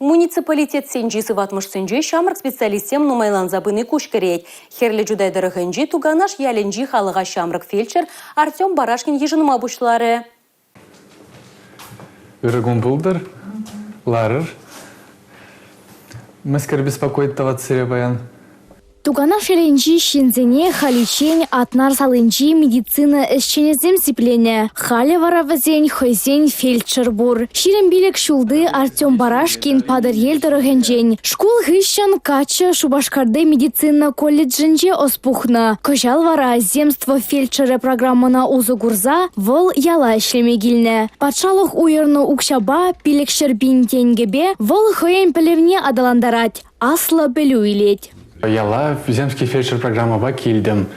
Муниципалитет сенжи сыватмыш сенжи шамрак специалистем нумайлан забыны кушкерет. Херлі жудайдырығынжи туганаш яленжи халыға шамрак фельдшер Артем Барашкин ежыныма бұшлары. Үрігін бұлдыр, ларыр. Мәскер беспокоит тават баян. Тугана шеренжи шинзене халичень атнар салынжи медицина эшченезем сиплене. Хале варавазень хойзень фельдшер бур. Ширен билек шулды Артем Барашкин падыр елдырыгенжень. Школ гыщан кача Шубашкарды медицина колледжинже оспухна. Кожал вара земство фельдшере программана узы гурза вол яла ишлемегилне. Патшалых уйырну укшаба пилек шербин тенгебе вол хоен пелевне адаландарать. Асла белю илеть. Яла земский фельдшер программаба килдем.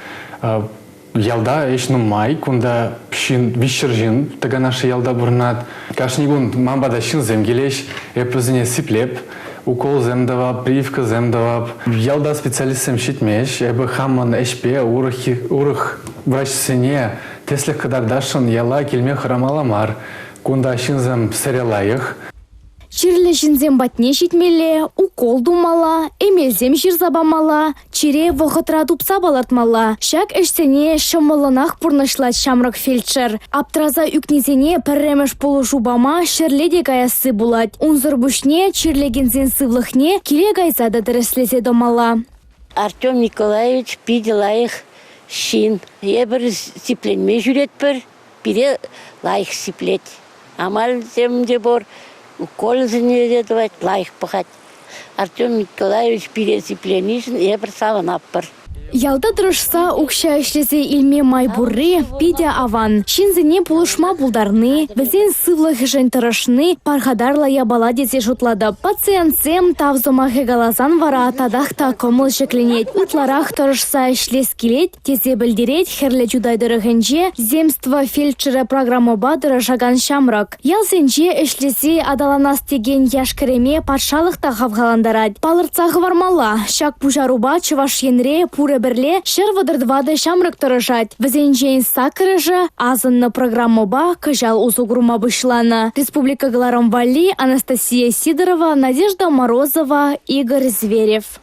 Ялда ешну май, кунда вишчержин, тага наша ялда бурнат. Кашнигун мамбада шин земгелеш, эпозине сиплеп, укол земдава, прививка земдава. Ялда специалистем шитмеш, эбы хамман эшпе, урых врачсене, теслех кадардашын яла кельме храмаламар, кунда шин зем серелайых. Чирле жинзем батне житмеле, укол думала, эмелзем жирзабамала, чире вохотра тупса балатмала. Шак эшсене шымылынах пурнышлать шамрак фельдшер. Аптраза үкнезене пірремеш полушубама шерледе гаясы булать. Унзыр бушне чирлегензен сывлыхне киле гайзада дреслезе домала. Артем Николаевич пиделайых шин. Ебір сипленме жүретпір, бире лайық сиплет. Амал земде бор. Укол зенеде давать лайх пахать. Артем Николаевич пересипленишен и бросал наппар. Ялда дрожса укша ишлезе илме майбурри, пидя аван. Шинзене полушма булдарны, везен сывлых жен тарашны, пархадарла ябала десе шутлады. Пациентсем тавзомахе галазан вара тадахта комыл жекленет. Утларах дрожса ишлез келет, тезе білдерет херле жудайдырыгенже, земство фельдшере программаба дрожаган шамрак. Ялсенже ишлезе адаланас теген яшкереме патшалықта хавгаландарад. Палырцағы вармала, шак пужаруба чываш енре пуре берле шервадырдвады шамрак тұрышат. Візенжейн сакырыжы азынны программаба кыжал узугрума бұшланы. Республика Галарам Вали, Анастасия Сидорова, Надежда Морозова, Игорь Зверев.